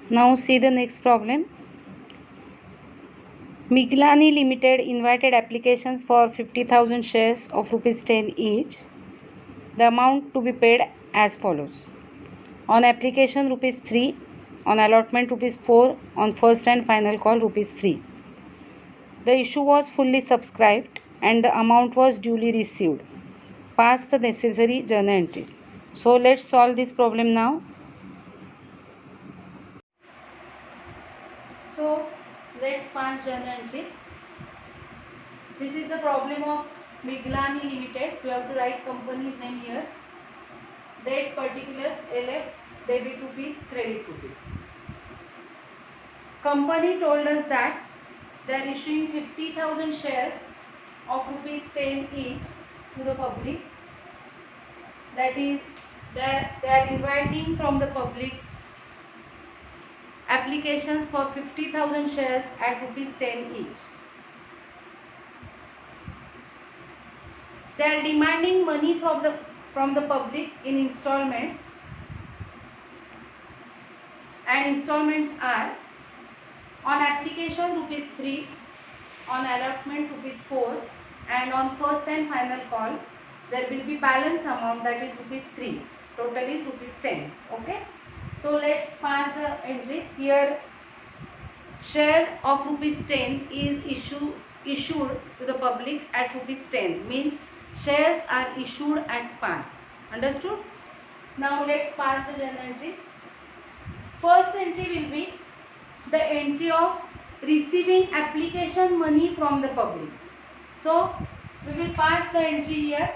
Now see the next problem. Miglani Limited invited applications for 50,000 shares of rupees 10 each. The amount to be paid as follows. On application rupees 3, on allotment rupees 4, on first and final call rupees 3. The issue was fully subscribed and the amount was duly received. Pass the necessary journal entries. So let's solve this problem now. So let's pass journal entries. This is the problem of Miglani Limited. We have to write company's name here. Date particulars, LF, debit rupees, credit rupees. Company told us that they are issuing 50,000 shares of rupees 10 each to the public. That is, they are inviting from the public applications for 50,000 shares at rupees 10 each. They are demanding money from the public in installments, and installments are on application rupees 3, on allotment rupees 4, and on first and final call there will be balance amount, that is rupees 3. Total is rupees 10. Okay. So let's pass the entries here. Share of rupees 10 is issued to the public at rupees 10, means shares are issued at par. Understood? Now let's pass the journal entries. First entry will be the entry of receiving application money from the public. So we will pass the entry here.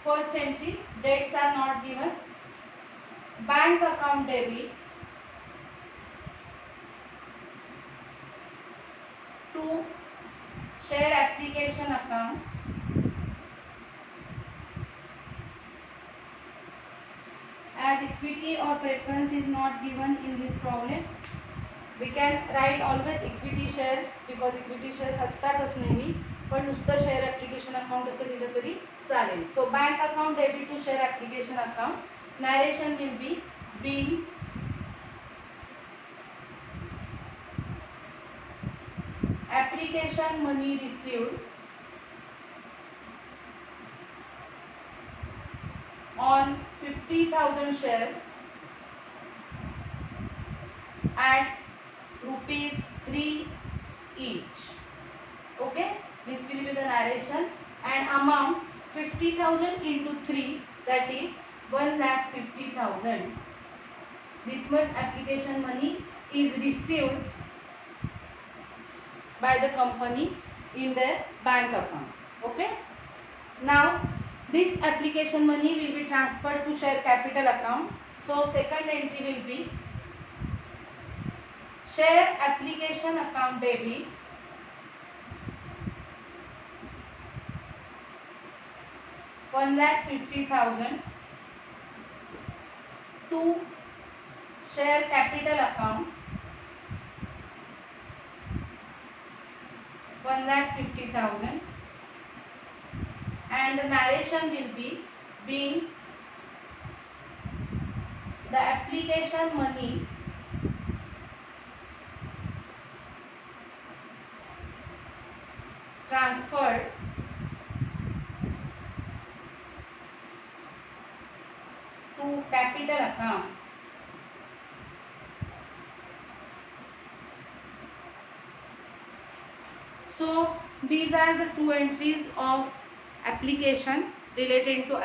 First entry, dates are not given. Bank account debit to share application account as equity or preference is not given in this problem. We can write always equity shares because equity shares असतातच नेहमी, पण नुसतं share application account असं लिहिलं तरी चालेल. So bank account debit to share application account. Narration will be being application money received on 50,000 shares at rupees 3 each. Okay, this will be the narration, and amount 50,000 into 3, that is 1,50,000. This much application money is received by the company in their bank account. Okay. Now this application money will be transferred to share capital account. So second entry will be share application account debit $1,50,000 to share capital account $1,50,000, and the narration will be being the application money transferred to capital account. So these are the two entries of application relating to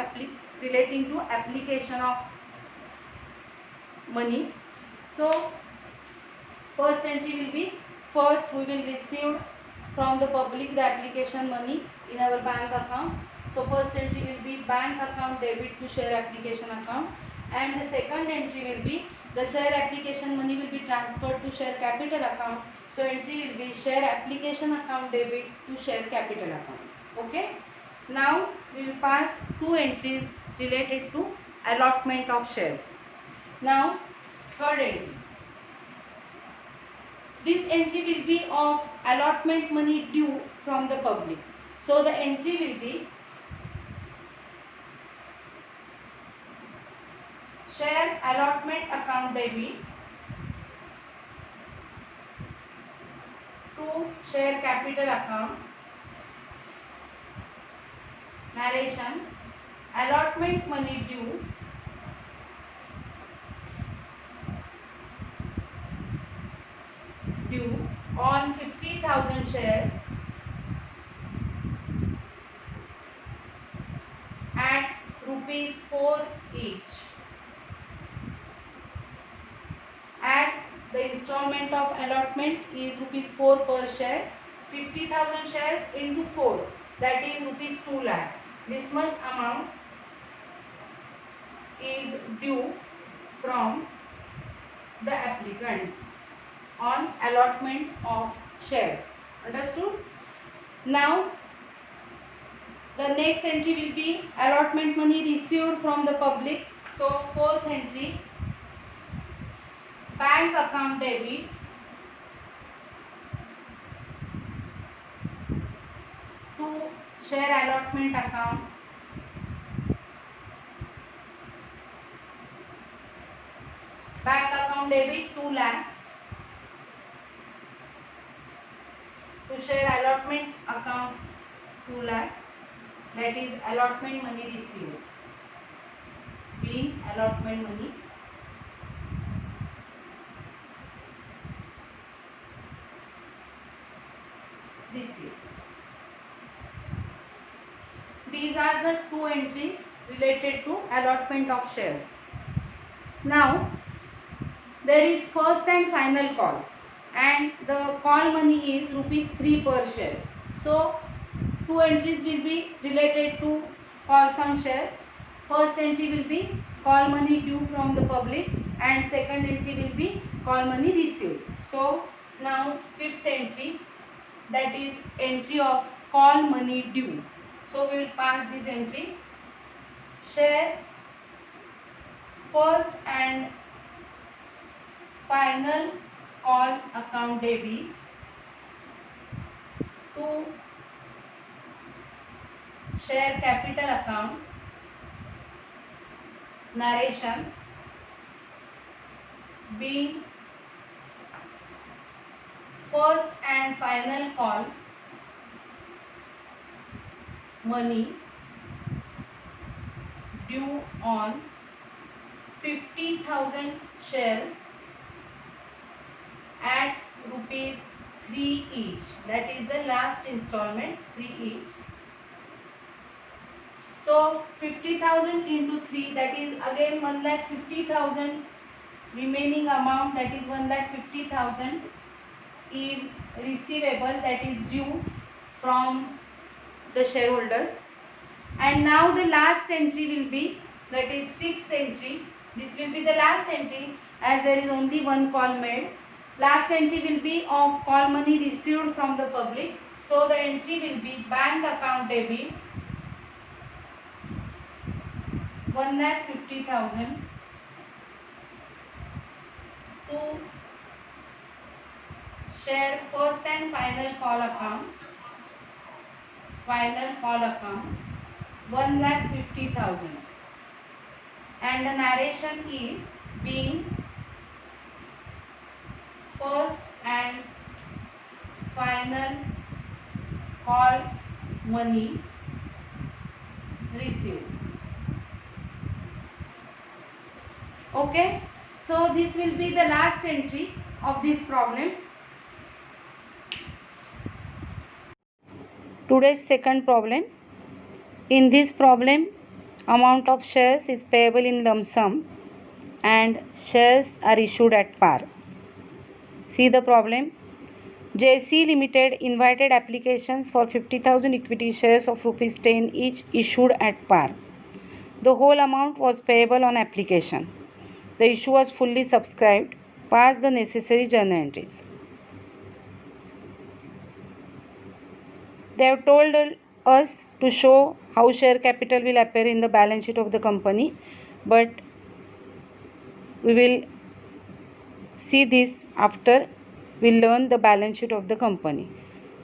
application of money. So first entry will be, first we will receive from the public the application money in our bank account. So first entry will be bank account debit to share application account, and the second entry will be the share application money will be transferred to share capital account. So entry will be share application account debit to share capital account. Okay. Now we will pass two entries related to allotment of shares. Now third entry. This entry will be of allotment money due from the public. So the entry will be share allotment account debit share capital account, narration, allotment money due on 50,000 shares at rupees 4 each. As the installment of allotment is rupees 4 per share, 50,000 shares into 4, that is rupees 2 lakhs. This much amount is due from the applicants on allotment of shares. Understood? Now the next entry will be allotment money received from the public. So fourth entry, bank account debit to share allotment account, bank account debit 2 lakhs to share allotment account 2 lakhs, that is allotment money received, being allotment money received. These are the two entries related to allotment of shares. Now there is first and final call, and the call money is rupees 3 per share. So two entries will be related to calls on shares. First entry will be call money due from the public, and second entry will be call money received. So now fifth entry, that is entry of call money due. So we will pass this entry. Share first and final call account debit to share capital account, narration, being first and final call money due on 50,000 shares at rupees 3 each. That is the last installment, 3 each. So 50,000 into 3, that is again 1,50,000. Remaining amount, that is 1,50,000, is receivable, that is due from the shareholders. And now the last entry will be, that is sixth entry. This will be the last entry, as there is only one call made. Last entry will be of call money received from the public. So the entry will be bank account debit 1,50,000 to share first and final call account, 1,50,000, and the narration is being first and final call money received. Okay, so this will be the last entry of this problem. Today's second problem. In this problem, amount of shares is payable in lump sum and shares are issued at par. See the problem. JC Limited invited applications for 50,000 equity shares of rupees 10 each issued at par. The whole amount was payable on application. The issue was fully subscribed. Pass the necessary journal entries. They have told us to show how share capital will appear in the balance sheet of the company, but we will see this after we learn the balance sheet of the company.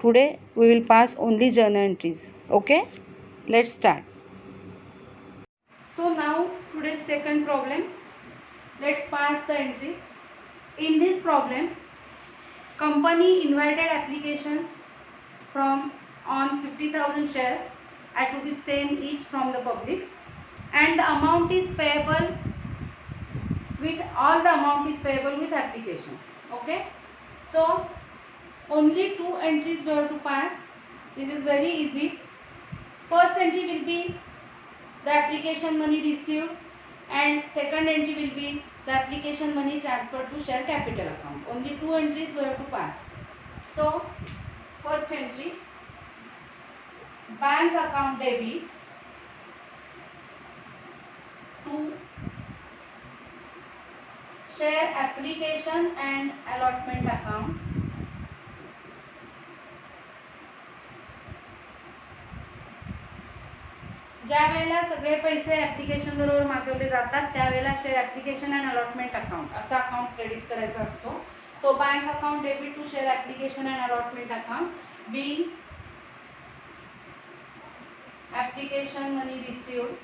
Today we will pass only journal entries. Okay, let's start. So now today's second problem. Let's pass the entries. In this problem, company invited applications from on 50,000 shares at rupees 10 each from the public, and the amount is payable with application. Okay, so only two entries we have to pass. This is very easy. First entry will be the application money received, and second entry will be the application money transferred to share capital account. Only two entries we have to pass. So first entry, bank account debit to share application and allotment account. ज्या वेळेला सगळे पैसे application बरोबर मागवले जातात त्यावेळेला share application and allotment account असा account credit करायचा असतो. So bank account debit to share application and allotment account being application money received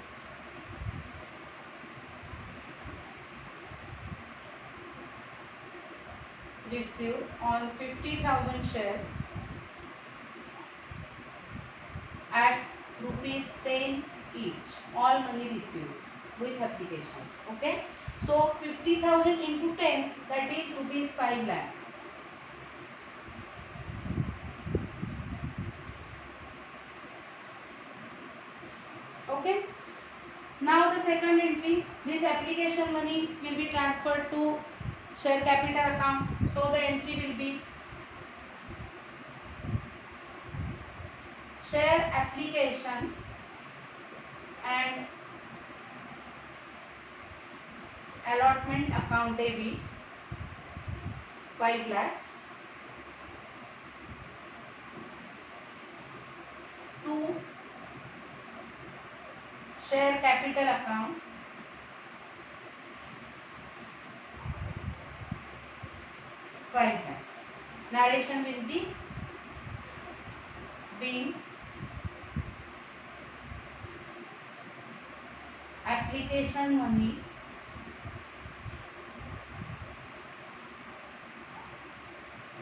on 50,000 shares at rupees 10 each, all money received with application. Okay, so 50,000 into 10, that is rupees 5 lakhs. Okay, now the second entry, this application money will be transferred to share capital account. So the entry will be share application and allotment account debit 5 lakhs to share capital account lakhs. Narration will be being application money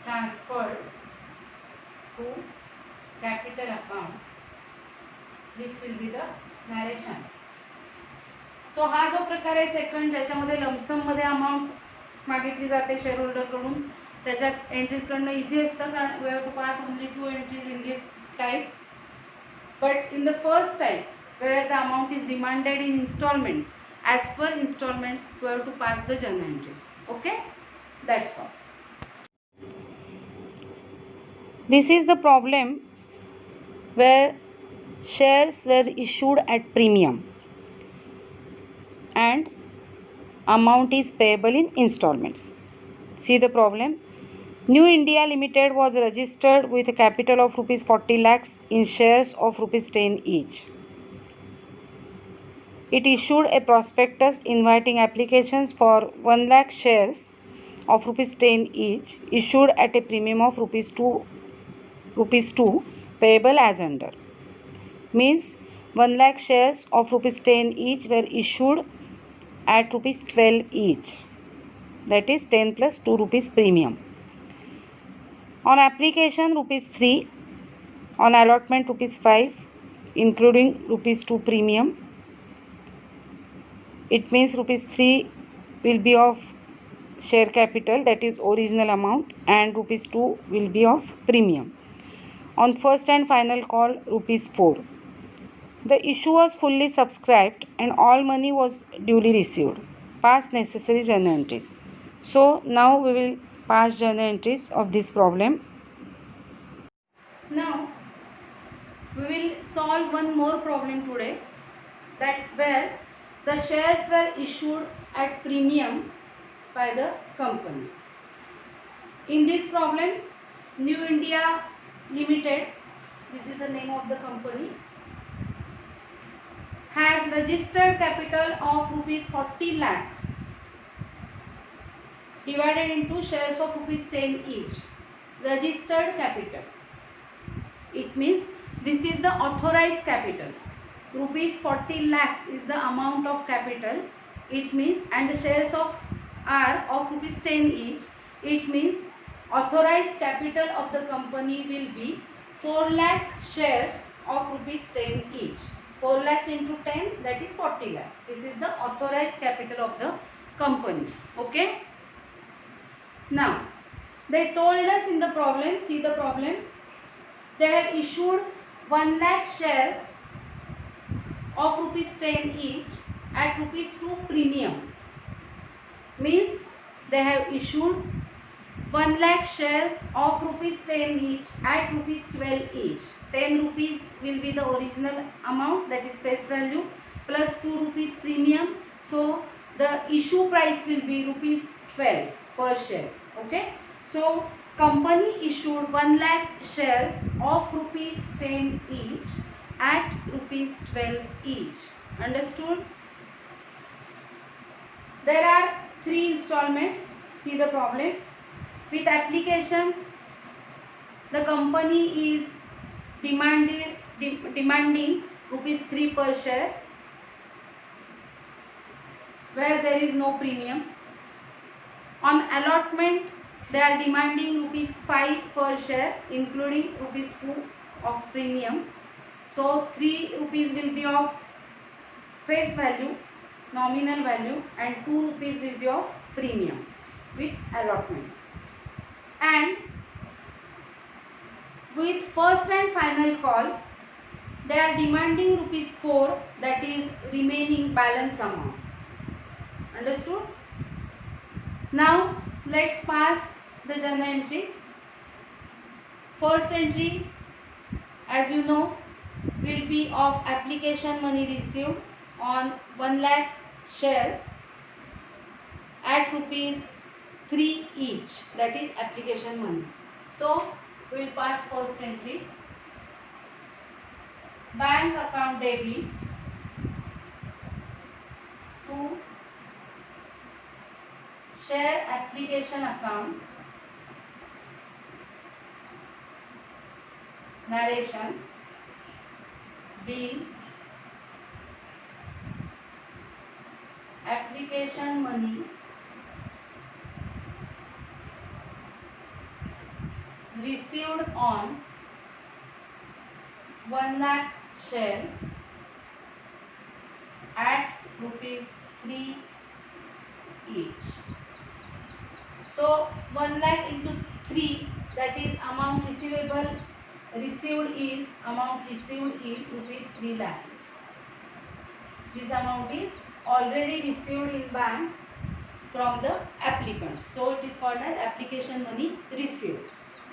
transferred to capital account. This will be the narration. सो हा जो प्रकार आहे second, ज्याच्यामध्ये lump sum मध्ये amount मागितली जाते share holder कडून, त्याच्यात एंट्रीज करणं इझी असतं कारण we have to pass only two entries in this type. But in the first type where the amount is demanded in installment, as per installments we have to pass the journal entries. Okay, that's all. This is the problem where shares were issued at premium and amount is payable in installments. See the problem. New India Limited was registered with a capital of rupees 40 lakhs in shares of rupees 10 each. It issued a prospectus inviting applications for 1 lakh shares of rupees 10 each, issued at a premium of rupees 2 payable as under. Means 1 lakh shares of rupees 10 each were issued at rupees 12 each, that is 10 plus 2 rupees premium. On application rupees 3, on allotment rupees 5, including rupees 2 premium. It means rupees 3 will be of share capital, that is original amount, and rupees 2 will be of premium. On first and final call rupees 4. The issue was fully subscribed and all money was duly received. Pass necessary journal entries. So now we will pass journal entries of this problem. Now we will solve one more problem today, that where the shares were issued at premium by the company. In this problem, New India Limited, this is the name of the company, has registered capital of rupees 40 lakhs divided into shares of rupees 10 each. Registered capital. It means this is the authorized capital. Rupees 40 lakhs is the amount of capital. It means, and the shares are of rupees 10 each. It means authorized capital of the company will be 4 lakh shares of rupees 10 each. 4 lakhs into 10, that is 40 lakhs. This is the authorized capital of the company. Okay. Now, they told us in the problem, see the problem, they have issued 1 lakh shares of rupees 10 each at rupees 2 premium. Means they have issued 1 lakh shares of rupees 10 each at rupees 12 each. 10 rupees will be the original amount, that is face value, plus 2 rupees premium. So the issue price will be rupees 12 per share. Okay. So company issued 1 lakh shares of rupees 10 each at rupees 12 each. Understood? There are 3 installments. See the problem. With applications, the company is demanding rupees 3 per share, where there is no premium. On allotment, they are demanding rupees 5 per share, including rupees 2 of premium. So 3 rupees will be of face value, nominal value, and 2 rupees will be of premium with allotment. And with first and final call, they are demanding rupees 4, that is remaining balance amount. Understood? Now let's pass the journal entries. First entry, as you know, will be of application money received on 1 lakh shares at rupees 3 each, that is application money. So we will pass first entry. Bank account debit to share application account, narration, bill, application money received on 1 lakh shares at rupees 3 each. So 1 lakh into 3, that is amount receivable, amount received is rupees 3 lakhs. This amount is already received in bank from the applicants. So it is called as application money received.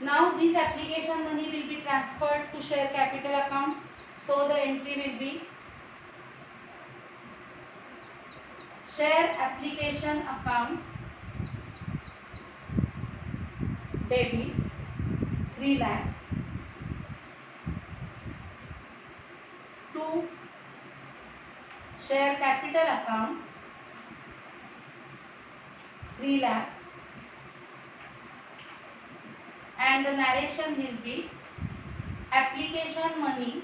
Now this application money will be transferred to share capital account. So the entry will be share application account debit 3 lakhs to share capital account 3 lakhs, and the narration will be application money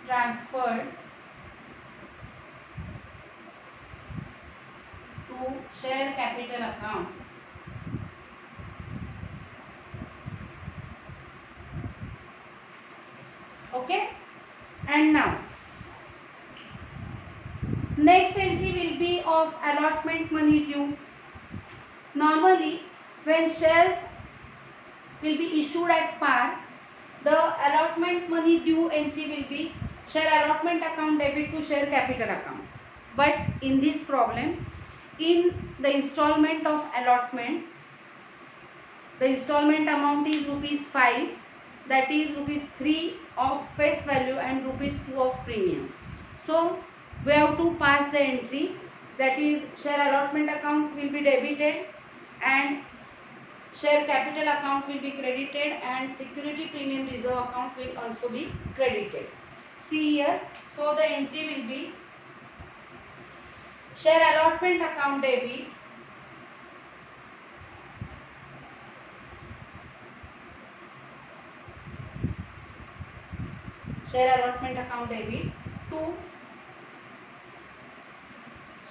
transferred to share capital account Okay. And now next entry will be of allotment money due. Normally when shares will be issued at par, the allotment money due entry will be share allotment account debit to share capital account. But in this problem, in the installment of allotment, the installment amount is rupees 5, that is rupees 3 of face value and rupees 2 of premium. So we have to pass the entry, that is share allotment account will be debited and share capital account will be credited and security premium reserve account will also be credited. See here, so the entry will be share allotment account debit to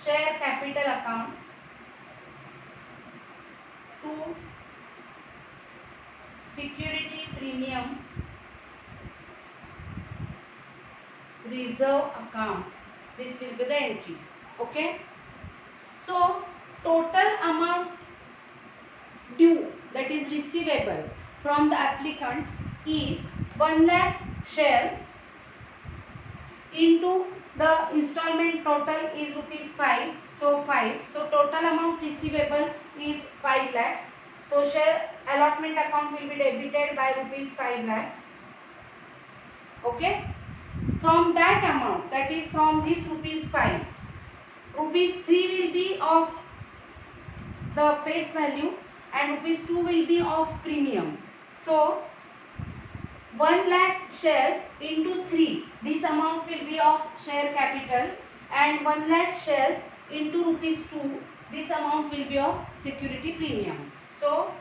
share capital account to security premium reserve account. This will be the entry. Okay. So total amount due, that is receivable from the applicant, is 1 lakh shares into the installment total is rupees 5. So 5. So total amount receivable is 5 lakhs. So share allotment account will be debited by rupees 5 lakhs. Okay. From that amount, that is from this rupees 5, rupees 3 will be of the face value and rupees 2 will be of premium. So 1 lakh shares into 3, this amount will be of share capital, and 1 lakh shares into rupees 2, this amount will be of security premium. So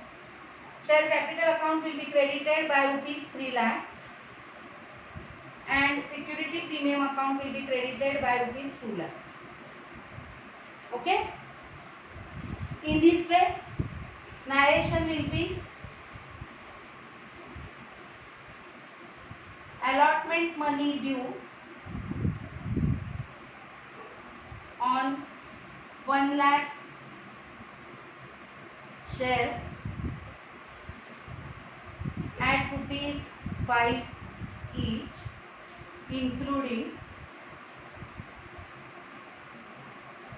share capital account will be credited by rupees 3 lakhs and security premium account will be credited by rupees 2 lakhs. Okay. In this way, narration will be allotment money due on 1 lakh shares at rupees 5 each, including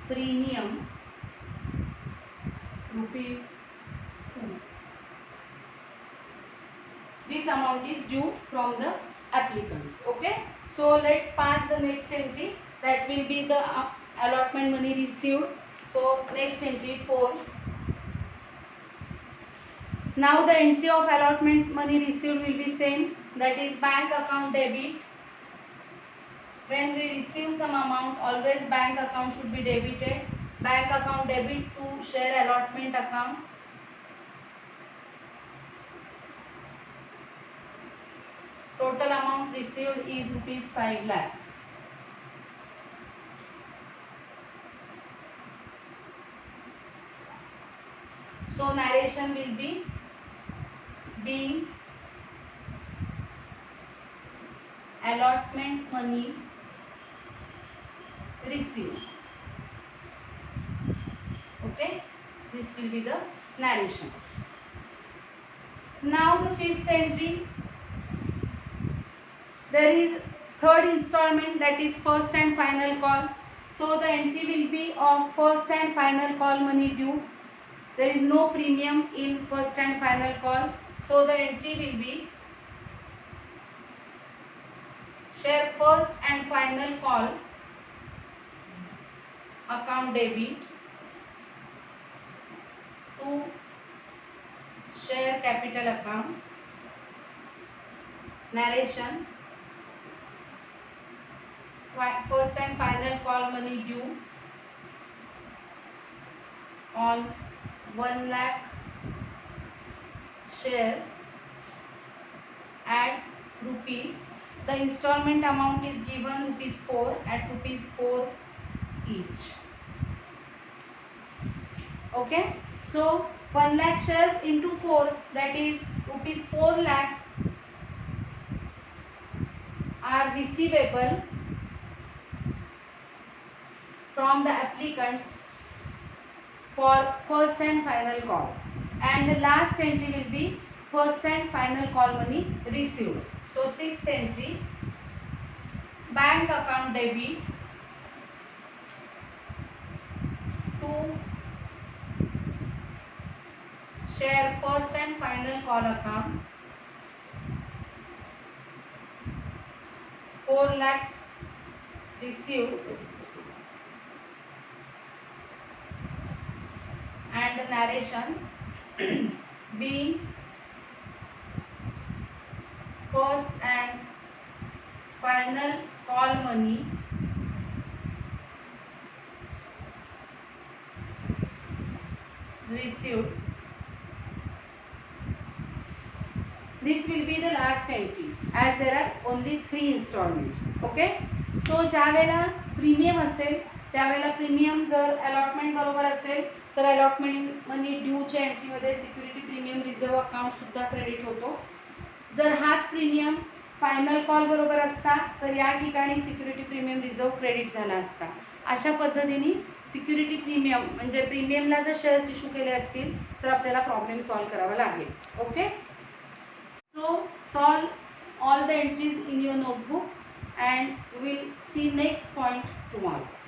premium rupees 2. This amount is due from the applicants. Okay. So let's pass the next entry, that will be the allotment money received. So next entry 4. Now the entry of allotment money received will be same, that is bank account debit. When we receive some amount, always bank account should be debited. Bank account debit to share allotment account. Total amount received is rupees 5 lakhs. So narration will be being allotment money received. Okay, this will be the narration. Now the fifth entry, there is third installment, that is first and final call. So the entry will be of first and final call money due. There is no premium in first and final call. So the entry will be share first and final call account debit to share capital account. Narration, first and final call money due on 1 lakh shares at rupees. The installment amount is given rupees 4 at rupees 4 each. Okay. So 1 lakh shares into 4, that is rupees 4 lakhs are receivable from the applicants for first and final call, and the last entry will be first and final call money received. So sixth entry, bank account debit to share first and final call account, 4 lakhs received, and the narration being first and final call money received. This will be the last entry as there are only 3 installments. Okay. So ज्या वेळेला premium असेल त्यावेळेला premium जर allotment बरोबर असेल तर allotment money ड्यूच्या एंट्रीमध्ये सिक्युरिटी प्रीमियम रिझर्व अकाउंटसुद्धा क्रेडिट होतो. जर हाच प्रीमियम फायनल कॉल बरोबर असता तर या ठिकाणी सिक्युरिटी प्रीमियम रिझर्व क्रेडिट झाला असता. अशा पद्धतीने सिक्युरिटी प्रीमियम म्हणजे प्रीमियमला जर शेअर्स इश्यू केले असतील तर आपल्याला प्रॉब्लेम सॉल्व करावा लागेल. Okay, so solve all the entries in your notebook and we will see next point tomorrow.